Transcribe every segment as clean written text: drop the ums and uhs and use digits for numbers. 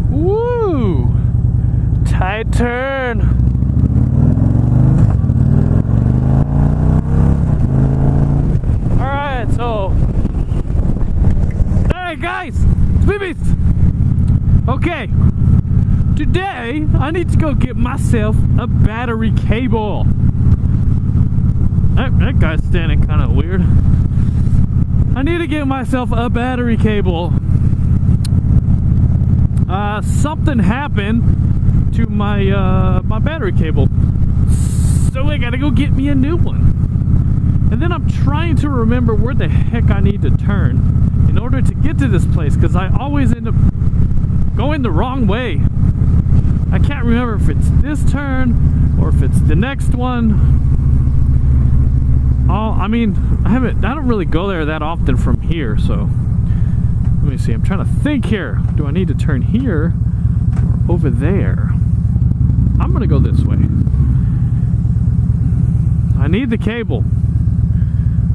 Woo! Tight turn. Alright, so hey guys, it's Vbeast. Okay, today I need to go get myself a battery cable. That guy's standing kind of weird. I need to get myself a battery cable. Something happened to my my battery cable, so I gotta go get me a new one. And then I'm trying to remember where the heck I need to turn in order to get to this place, because I always end up going the wrong way. I can't remember if it's this turn or if it's the next one. Oh, I mean, I don't really go there that often from here, so let me see. I'm trying to think here. Do I need to turn here or over there? I'm gonna go this way. I need the cable.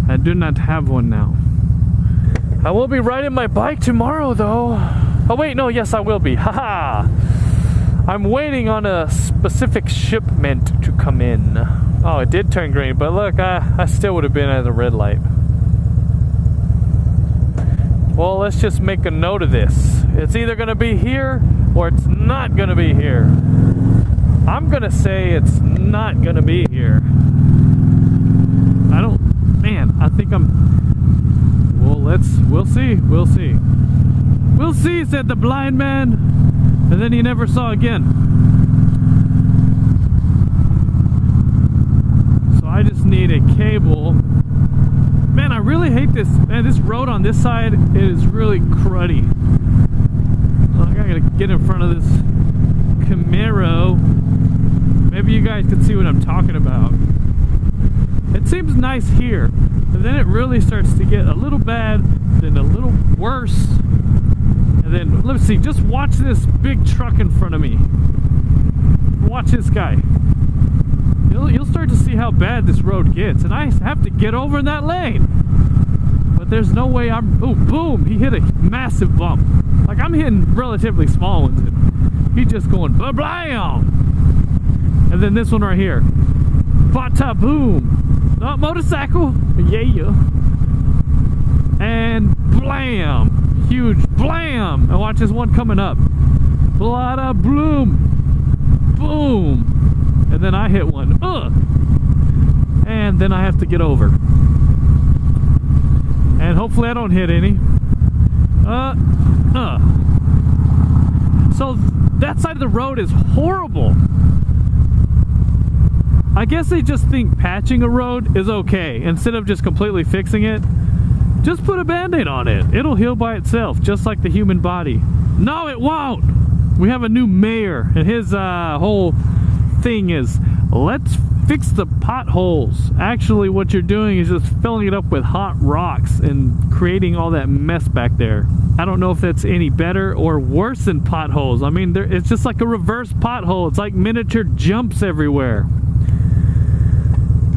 I do not have one now. I will be riding my bike tomorrow though. Oh wait, no, yes I will be. Haha. I'm waiting on a specific shipment to come in. Oh, it did turn green, but look, I still would have been at the red light. Well, let's just make a note of this. It's either gonna be here or it's not gonna be here. I'm gonna say it's not gonna be here. I think I'm, well, we'll see. We'll see, said the blind man, and then he never saw again. So I just need a cable. Man, I really hate this. Man, this road on this side is really cruddy. So I gotta get in front of this Camaro. Maybe you guys can see what I'm talking about. It seems nice here, but then it really starts to get a little bad, then a little worse. And then, let's see, just watch this big truck in front of me. Watch this guy. You'll start to see how bad this road gets, and I have to get over in that lane. But there's no way oh, boom, he hit a massive bump. Like, I'm hitting relatively small ones. He's just going, blam! And then this one right here. Bata boom! Oh, motorcycle! Yeah! And blam! Huge blam! And watch this one coming up. Blada bloom! Boom! And then I hit one. And then I have to get over. And hopefully I don't hit any. So that side of the road is horrible. I guess they just think patching a road is okay. Instead of just completely fixing it, just put a band-aid on it. It'll heal by itself, just like the human body. No, it won't! We have a new mayor, and his whole thing is, let's fix the potholes. Actually, what you're doing is just filling it up with hot rocks and creating all that mess back there. I don't know if that's any better or worse than potholes. I mean, it's just like a reverse pothole. It's like miniature jumps everywhere.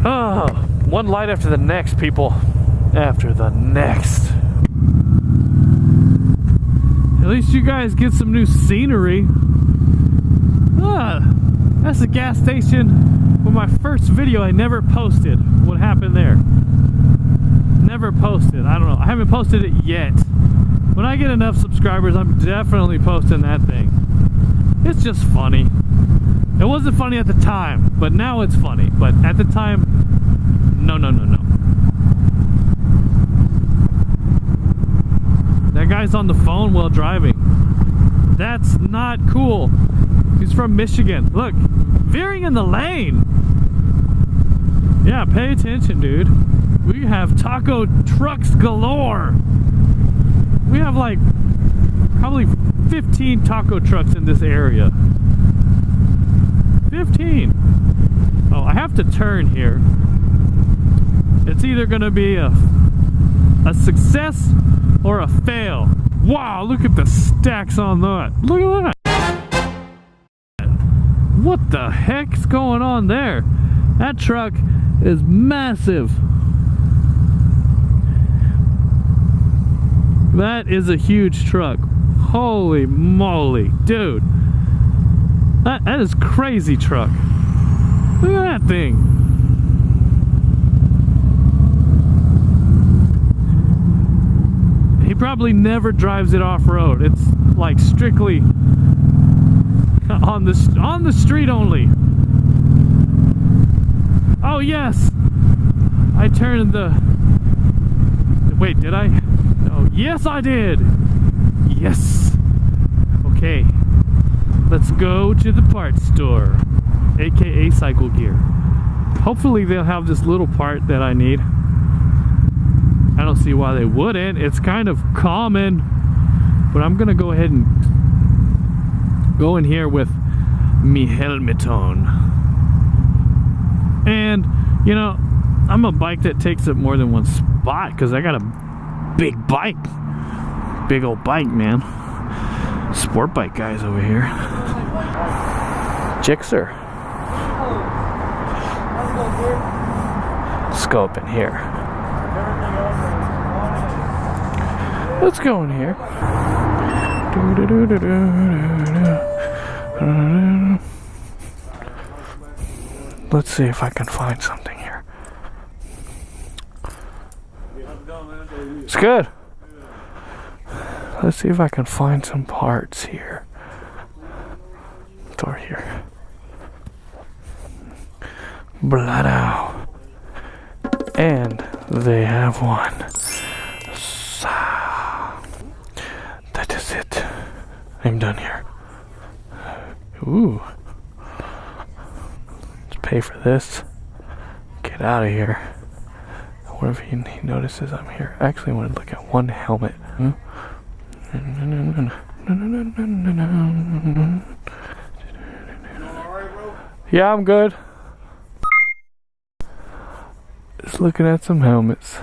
Oh, one light after the next, people. After the next. At least you guys get some new scenery. That's the gas station with my first video I never posted. What happened there? Never posted. I don't know. I haven't posted it yet. When I get enough subscribers, I'm definitely posting that thing. It's just funny. It wasn't funny at the time, but now it's funny. But at the time, no. That guy's on the phone while driving. That's not cool. He's from Michigan. Look, veering in the lane. Yeah, pay attention, dude. We have taco trucks galore. We have like probably 15 taco trucks in this area. 15. Oh, I have to turn here. It's either gonna be a success or a fail. Wow, look at the stacks on that. Look at that. What the heck's going on there? That truck is massive. That is a huge truck. Holy moly, dude. That is crazy truck. Look at that thing. He probably never drives it off-road. It's like strictly on the street only. Oh yes, I turned the. Wait, did I? Oh yes, I did. Yes. Okay, let's go to the parts store, aka CycleGear. Hopefully they'll have this little part that I need. I don't see why they wouldn't. It's kind of common, but I'm gonna go ahead and go in here with me helmet on. And you know, I'm a bike that takes up more than one spot because I got a big bike, big old bike, man. Sport bike guys over here. Jixer. Let's go up in here. Let's go in here. Let's see if I can find something here. It's good. Let's see if I can find some parts here. Door here. Blood out. And they have one. So, that is it. I'm done here. Ooh. Let's pay for this. Get out of here. What if he notices I'm here? I actually want to look at one helmet. Yeah, I'm good. Just looking at some helmets.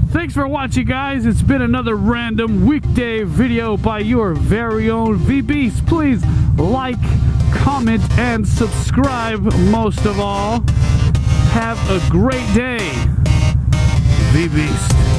Thanks for watching, guys. It's been another random weekday video by your very own Vbeast. Please like, comment, and subscribe most of all. Have a great day, Vbeast.